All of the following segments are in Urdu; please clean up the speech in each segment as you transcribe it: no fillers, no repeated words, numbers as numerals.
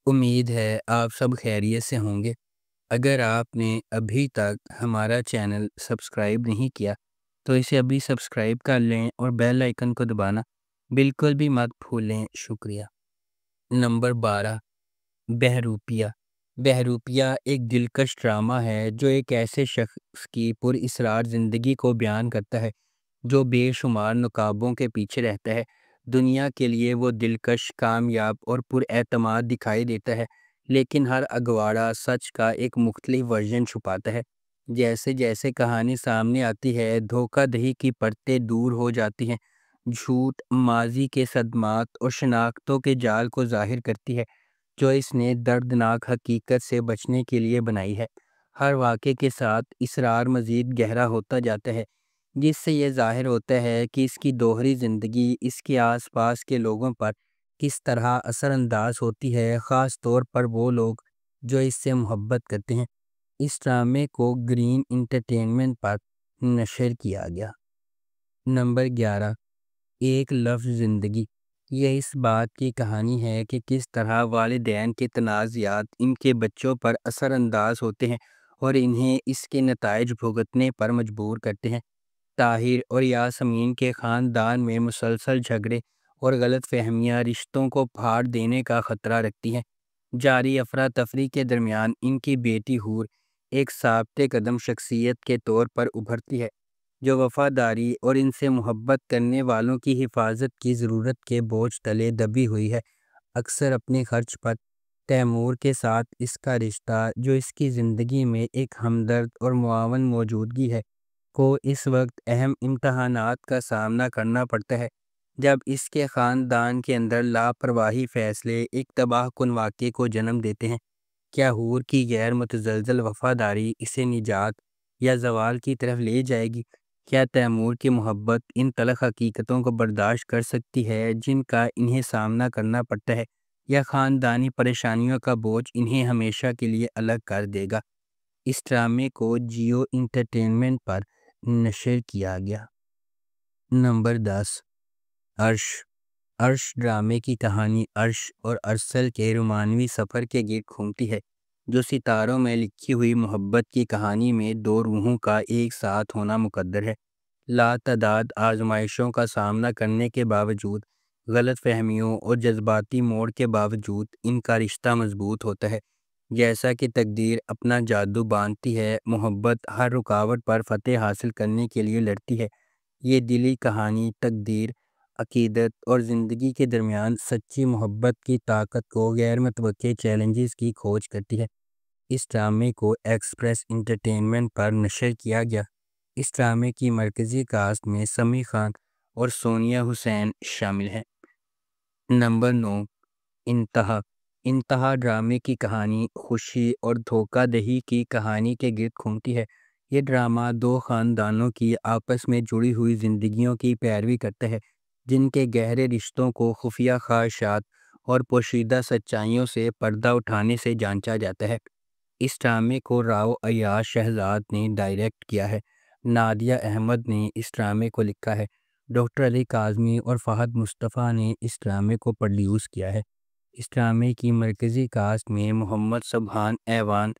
امید ہے آپ سب خیریت سے ہوں گے۔ اگر آپ نے ابھی تک ہمارا چینل سبسکرائب نہیں کیا تو اسے ابھی سبسکرائب کر لیں اور بیل آئیکن کو دبانا بالکل بھی مت بھولیں۔ شکریہ۔ نمبر 12، بہروپیہ۔ بہروپیہ ایک دلکش ڈرامہ ہے جو ایک ایسے شخص کی پر اسرار زندگی کو بیان کرتا ہے جو بے شمار نقابوں کے پیچھے رہتا ہے۔ دنیا کے لیے وہ دلکش، کامیاب اور پر اعتماد دکھائی دیتا ہے، لیکن ہر اگواڑا سچ کا ایک مختلف ورژن چھپاتا ہے۔ جیسے جیسے کہانی سامنے آتی ہے، دھوکہ دہی کی پرتیں دور ہو جاتی ہیں، جھوٹ ماضی کے صدمات اور شناختوں کے جال کو ظاہر کرتی ہے جو اس نے دردناک حقیقت سے بچنے کے لیے بنائی ہے۔ ہر واقعے کے ساتھ اسرار مزید گہرا ہوتا جاتا ہے، جس سے یہ ظاہر ہوتا ہے کہ اس کی دوہری زندگی اس کے آس پاس کے لوگوں پر کس طرح اثر انداز ہوتی ہے، خاص طور پر وہ لوگ جو اس سے محبت کرتے ہیں۔ اس ڈرامے کو گرین انٹرٹینمنٹ پر نشر کیا گیا۔ نمبر 11، ایک لفظ زندگی۔ یہ اس بات کی کہانی ہے کہ کس طرح والدین کے تنازعات ان کے بچوں پر اثر انداز ہوتے ہیں اور انہیں اس کے نتائج بھگتنے پر مجبور کرتے ہیں۔ طاہر اور یاسمین کے خاندان میں مسلسل جھگڑے اور غلط فہمیاں رشتوں کو پھاڑ دینے کا خطرہ رکھتی ہیں۔ جاری افراتفری کے درمیان ان کی بیٹی حور ایک ثابت قدم شخصیت کے طور پر ابھرتی ہے جو وفاداری اور ان سے محبت کرنے والوں کی حفاظت کی ضرورت کے بوجھ تلے دبی ہوئی ہے۔ اکثر اپنے خرچ پر تیمور کے ساتھ اس کا رشتہ، جو اس کی زندگی میں ایک ہمدرد اور معاون موجودگی ہے، کو اس وقت اہم امتحانات کا سامنا کرنا پڑتا ہے جب اس کے خاندان کے اندر لاپرواہی فیصلے ایک تباہ کن واقعے کو جنم دیتے ہیں۔ کیا حور کی غیر متزلزل وفاداری اسے نجات یا زوال کی طرف لے جائے گی؟ کیا تیمور کی محبت ان تلخ حقیقتوں کو برداشت کر سکتی ہے جن کا انہیں سامنا کرنا پڑتا ہے، یا خاندانی پریشانیوں کا بوجھ انہیں ہمیشہ کے لیے الگ کر دے گا؟ اس ڈرامے کو جیو انٹرٹینمنٹ پر نشر کیا گیا۔ نمبر 10، عرش۔ عرش ڈرامے کی کہانی عرش اور ارسل کے رومانوی سفر کے گرد گھومتی ہے، جو ستاروں میں لکھی ہوئی محبت کی کہانی میں دو روحوں کا ایک ساتھ ہونا مقدر ہے۔ لاتعداد آزمائشوں کا سامنا کرنے کے باوجود، غلط فہمیوں اور جذباتی موڑ کے باوجود ان کا رشتہ مضبوط ہوتا ہے۔ جیسا کہ تقدیر اپنا جادو باندھتی ہے، محبت ہر رکاوٹ پر فتح حاصل کرنے کے لیے لڑتی ہے۔ یہ دلی کہانی تقدیر، عقیدت اور زندگی کے درمیان سچی محبت کی طاقت کو غیر متوقع چیلنجز کی کھوج کرتی ہے۔ اس ڈرامے کو ایکسپریس انٹرٹینمنٹ پر نشر کیا گیا۔ اس ڈرامے کی مرکزی کاسٹ میں سمیع خان اور سونیا حسین شامل ہیں۔ نمبر 9، انتہا۔ انتہا ڈرامے کی کہانی خوشی اور دھوکہ دہی کی کہانی کے گرد گھومتی ہے۔ یہ ڈرامہ دو خاندانوں کی آپس میں جڑی ہوئی زندگیوں کی پیروی کرتا ہے، جن کے گہرے رشتوں کو خفیہ خواہشات اور پوشیدہ سچائیوں سے پردہ اٹھانے سے جانچا جاتا ہے۔ اس ڈرامے کو راؤ ایاز شہزاد نے ڈائریکٹ کیا ہے۔ نادیہ احمد نے اس ڈرامے کو لکھا ہے۔ ڈاکٹر علی کاظمی اور فہد مصطفیٰ نے اس ڈرامے کو پروڈیوس کیا ہے۔ اس ڈرامے کی مرکزی کاسٹ میں محمد سبحان ایوان،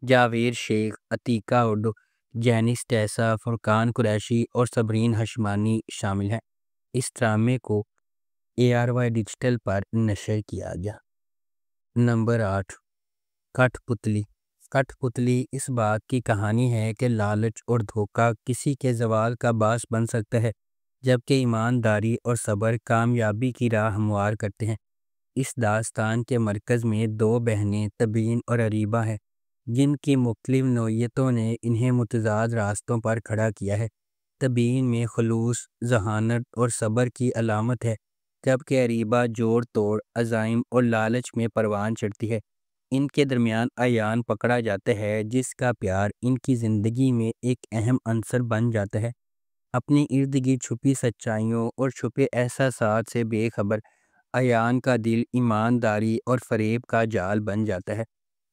جاوید شیخ، عتیقہ اردو، جینس ٹیسا، فرقان قریشی اور صبرین ہشمانی شامل ہیں۔ اس ڈرامے کو ARY ڈیجیٹل پر نشر کیا گیا۔ نمبر 8، کٹھ پتلی۔ کٹھ پتلی اس بات کی کہانی ہے کہ لالچ اور دھوکہ کسی کے زوال کا باعث بن سکتا ہے، جبکہ ایمانداری اور صبر کامیابی کی راہ ہموار کرتے ہیں۔ اس داستان کے مرکز میں دو بہنیں تبین اور اریبہ ہیں، جن کی مختلف نوعیتوں نے انہیں متضاد راستوں پر کھڑا کیا ہے۔ تبین میں خلوص، ذہانت اور صبر کی علامت ہے، جبکہ اریبہ جوڑ توڑ، عزائم اور لالچ میں پروان چڑھتی ہے۔ ان کے درمیان ایان پکڑا جاتا ہے، جس کا پیار ان کی زندگی میں ایک اہم عنصر بن جاتا ہے۔ اپنی ارد گرد چھپی سچائیوں اور چھپے احساسات سے بے خبر ایان کا دل ایمانداری اور فریب کا جال بن جاتا ہے۔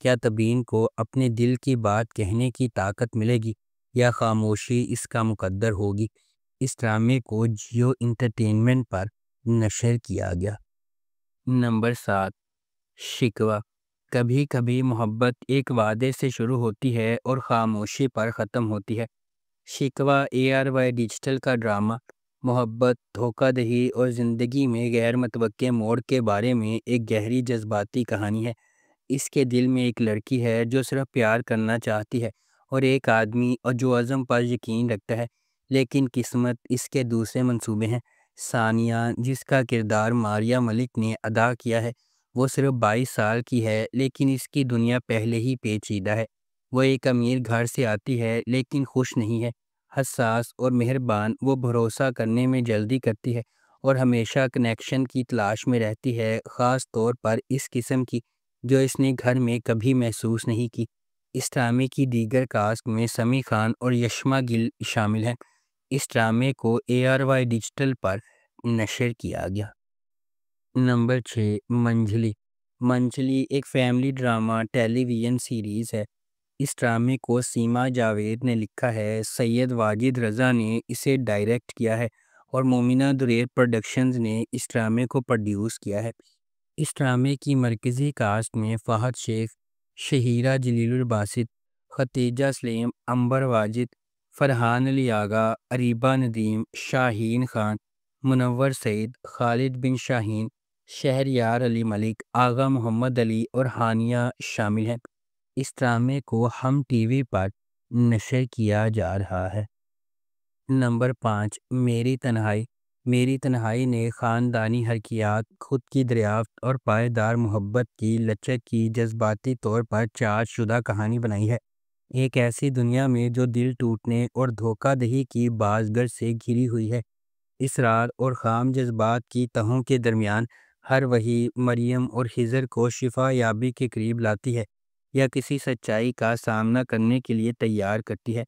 کیا تبین کو اپنے دل کی بات کہنے کی طاقت ملے گی یا خاموشی اس کا مقدر ہوگی؟ اس ڈرامے کو جیو انٹرٹینمنٹ پر نشر کیا گیا۔ نمبر 7، شکوہ: کبھی کبھی محبت ایک وعدے سے شروع ہوتی ہے اور خاموشی پر ختم ہوتی ہے۔ شکوہ ARY ڈیجیٹل کا ڈرامہ محبت، دھوکہ دہی اور زندگی میں غیر متوقع موڑ کے بارے میں ایک گہری جذباتی کہانی ہے۔ اس کے دل میں ایک لڑکی ہے جو صرف پیار کرنا چاہتی ہے، اور ایک آدمی اور جو عزم پر یقین رکھتا ہے، لیکن قسمت اس کے دوسرے منصوبے ہیں۔ ثانیہ، جس کا کردار ماریہ ملک نے ادا کیا ہے، وہ صرف 22 سال کی ہے، لیکن اس کی دنیا پہلے ہی پیچیدہ ہے۔ وہ ایک امیر گھر سے آتی ہے لیکن خوش نہیں ہے۔ حساس اور مہربان، وہ بھروسہ کرنے میں جلدی کرتی ہے اور ہمیشہ کنیکشن کی تلاش میں رہتی ہے، خاص طور پر اس قسم کی جو اس نے گھر میں کبھی محسوس نہیں کی۔ اس ڈرامے کی دیگر کاسٹ میں سمی خان اور یشما گل شامل ہیں۔ اس ڈرامے کو ARY ڈیجیٹل پر نشر کیا گیا۔ نمبر 6، منجھلی۔ منجھلی ایک فیملی ڈرامہ ٹیلی ویژن سیریز ہے۔ اس ڈرامے کو سیما جاوید نے لکھا ہے، سید واجد رضا نے اسے ڈائریکٹ کیا ہے اور مومنہ دریر پروڈکشنز نے اس ڈرامے کو پروڈیوس کیا ہے۔ اس ڈرامے کی مرکزی کاسٹ میں فہد شیخ، شہیرہ جلیل الباسط، ختیجہ سلیم، عنبر واجد، فرحان علی آغا، اریبہ ندیم، شاہین خان، منور سعید، خالد بن شاہین، شہریار علی ملک، آغا محمد علی اور ہانیہ شامل ہیں۔ اس ڈرامے کو ہم ٹی وی پر نشر کیا جا رہا ہے۔ نمبر 5، میری تنہائی۔ میری تنہائی نے خاندانی حرکیات، خود کی دریافت اور پائیدار محبت کی لچک کی جذباتی طور پر چارج شدہ کہانی بنائی ہے۔ ایک ایسی دنیا میں جو دل ٹوٹنے اور دھوکہ دہی کی بازگشت سے گھری ہوئی ہے، اسرار اور خام جذبات کی تہوں کے درمیان، ہر وہی مریم اور خضر کو شفا یابی کے قریب لاتی ہے یا کسی سچائی کا سامنا کرنے کے لیے تیار کرتی ہے۔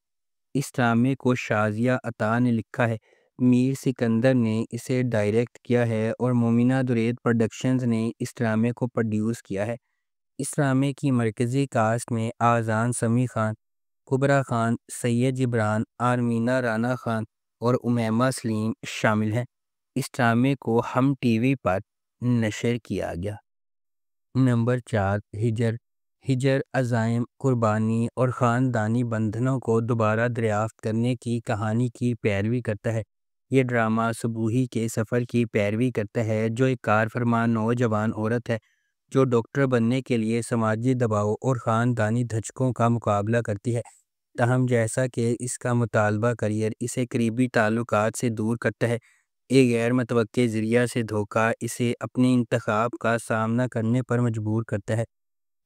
اس ڈرامے کو شازیہ عطا نے لکھا ہے، میر سکندر نے اسے ڈائریکٹ کیا ہے اور مومنہ درید پروڈکشنز نے اس ڈرامے کو پروڈیوس کیا ہے۔ اس ڈرامے کی مرکزی کاسٹ میں آذان سمیع خان، کبرا خان، سید جبران، آرمینہ رانا خان اور امیمہ سلیم شامل ہیں۔ اس ڈرامے کو ہم ٹی وی پر نشر کیا گیا۔ نمبر 4، ہجر۔ ہجر عزائم، قربانی اور خاندانی بندھنوں کو دوبارہ دریافت کرنے کی کہانی کی پیروی کرتا ہے۔ یہ ڈرامہ صبوحی کے سفر کی پیروی کرتا ہے، جو ایک کارفرما نوجوان عورت ہے جو ڈاکٹر بننے کے لیے سماجی دباؤ اور خاندانی دھچکوں کا مقابلہ کرتی ہے۔ تاہم جیسا کہ اس کا مطالبہ کریئر اسے قریبی تعلقات سے دور کرتا ہے، ایک غیر متوقع ذریعہ سے دھوکہ اسے اپنے انتخاب کا سامنا کرنے پر مجبور کرتا ہے۔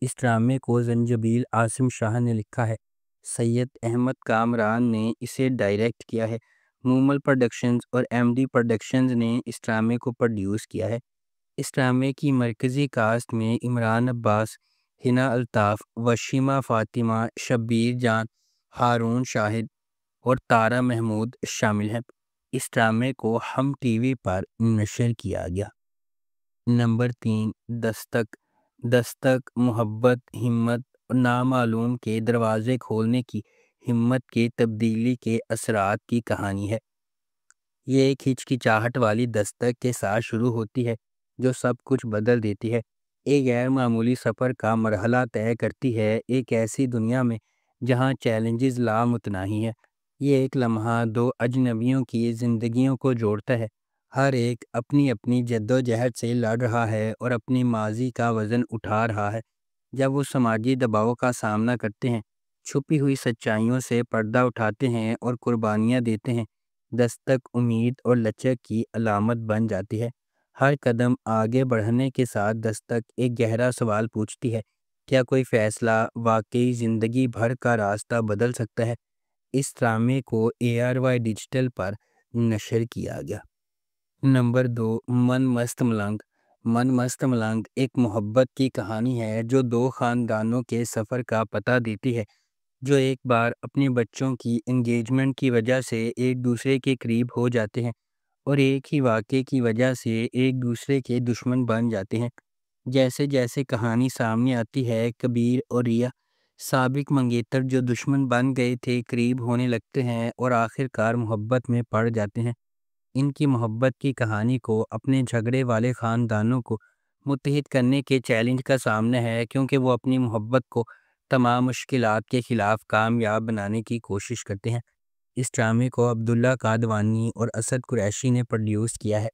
اس ڈرامے کو زنجبیل عاصم شاہ نے لکھا ہے، سید احمد کامران نے اسے ڈائریکٹ کیا ہے، مومل پروڈکشنز اور MD پروڈکشنز نے اس ڈرامے کو پروڈیوس کیا ہے۔ اس ڈرامے کی مرکزی کاسٹ میں عمران عباس، ہنا الطاف، وشیمہ فاطمہ، شبیر جان، ہارون شاہد اور تارا محمود شامل ہیں۔ اس ڈرامے کو ہم ٹی وی پر نشر کیا گیا۔ نمبر 3، دستک۔ دستک محبت، ہمت اور نامعلوم کے دروازے کھولنے کی ہمت کے تبدیلی کے اثرات کی کہانی ہے۔ یہ ایک ہچکچاہٹ والی دستک کے ساتھ شروع ہوتی ہے جو سب کچھ بدل دیتی ہے۔ ایک غیر معمولی سفر کا مرحلہ طے کرتی ہے، ایک ایسی دنیا میں جہاں چیلنجز لامتناہی ہیں۔ یہ ایک لمحہ دو اجنبیوں کی زندگیوں کو جوڑتا ہے، ہر ایک اپنی اپنی جد و جہد سے لڑ رہا ہے اور اپنی ماضی کا وزن اٹھا رہا ہے۔ جب وہ سماجی دباؤ کا سامنا کرتے ہیں، چھپی ہوئی سچائیوں سے پردہ اٹھاتے ہیں اور قربانیاں دیتے ہیں، دستک امید اور لچک کی علامت بن جاتی ہے۔ ہر قدم آگے بڑھنے کے ساتھ دستک ایک گہرا سوال پوچھتی ہے، کیا کوئی فیصلہ واقعی زندگی بھر کا راستہ بدل سکتا ہے؟ اس ڈرامے کو ARY ڈیجیٹل پر نشر کیا گیا۔ نمبر 2، من مست ملنگ۔ من مست ملنگ ایک محبت کی کہانی ہے جو دو خاندانوں کے سفر کا پتہ دیتی ہے جو ایک بار اپنے بچوں کی انگیجمنٹ کی وجہ سے ایک دوسرے کے قریب ہو جاتے ہیں اور ایک ہی واقعے کی وجہ سے ایک دوسرے کے دشمن بن جاتے ہیں۔ جیسے جیسے کہانی سامنے آتی ہے، کبیر اور ریا، سابق منگیتر جو دشمن بن گئے تھے، قریب ہونے لگتے ہیں اور آخر کار محبت میں پڑ جاتے ہیں۔ ان کی محبت کی کہانی کو اپنے جھگڑے والے خاندانوں کو متحد کرنے کے چیلنج کا سامنا ہے، کیونکہ وہ اپنی محبت کو تمام مشکلات کے خلاف کامیاب بنانے کی کوشش کرتے ہیں۔ اس ڈرامے کو عبداللہ قادوانی اور اسد قریشی نے پروڈیوس کیا ہے۔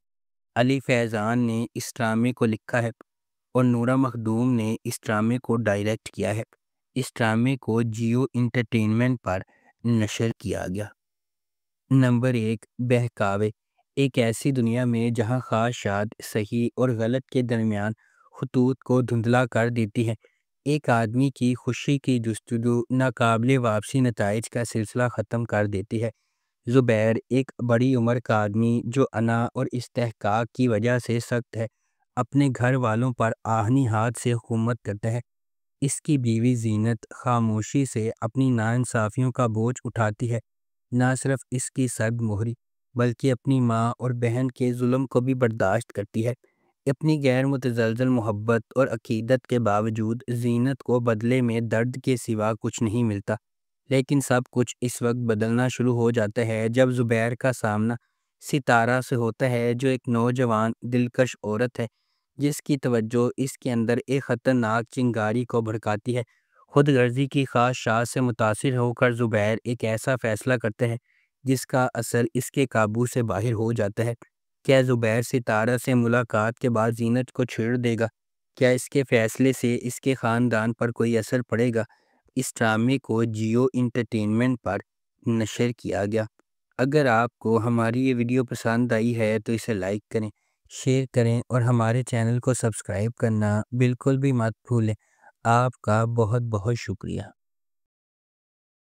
علی فیضان نے اس ڈرامے کو لکھا ہے اور نورہ مخدوم نے اس ڈرامے کو ڈائریکٹ کیا ہے۔ اس ڈرامے کو جیو انٹرٹینمنٹ پر نشر کیا گیا۔ نمبر 1، بہکاوے۔ ایک ایسی دنیا میں جہاں خواہشات صحیح اور غلط کے درمیان خطوط کو دھندلا کر دیتی ہے، ایک آدمی کی خوشی کی جستجو ناقابل واپسی نتائج کا سلسلہ ختم کر دیتی ہے۔ زبیر ایک بڑی عمر کا آدمی جو انا اور استحقاق کی وجہ سے سخت ہے، اپنے گھر والوں پر آہنی ہاتھ سے حکومت کرتا ہے۔ اس کی بیوی زینت خاموشی سے اپنی ناانصافیوں کا بوجھ اٹھاتی ہے، نہ صرف اس کی سرد مہری بلکہ اپنی ماں اور بہن کے ظلم کو بھی برداشت کرتی ہے۔ اپنی غیر متزلزل محبت اور عقیدت کے باوجود زینت کو بدلے میں درد کے سوا کچھ نہیں ملتا، لیکن سب کچھ اس وقت بدلنا شروع ہو جاتا ہے جب زبیر کا سامنا ستارہ سے ہوتا ہے، جو ایک نوجوان دلکش عورت ہے جس کی توجہ اس کے اندر ایک خطرناک چنگاری کو بھڑکاتی ہے۔ خود غرضی کی خواہشات سے متاثر ہو کر زبیر ایک ایسا فیصلہ کرتا ہے جس کا اثر اس کے قابو سے باہر ہو جاتا ہے۔ کیا زبیر ستارہ سے ملاقات کے بعد زینت کو چھیڑ دے گا؟ کیا اس کے فیصلے سے اس کے خاندان پر کوئی اثر پڑے گا؟ اس ڈرامے کو جیو انٹرٹینمنٹ پر نشر کیا گیا۔ اگر آپ کو ہماری یہ ویڈیو پسند آئی ہے تو اسے لائک کریں، شیئر کریں اور ہمارے چینل کو سبسکرائب کرنا بالکل بھی مت بھولیں۔ آپ کا بہت بہت شکریہ۔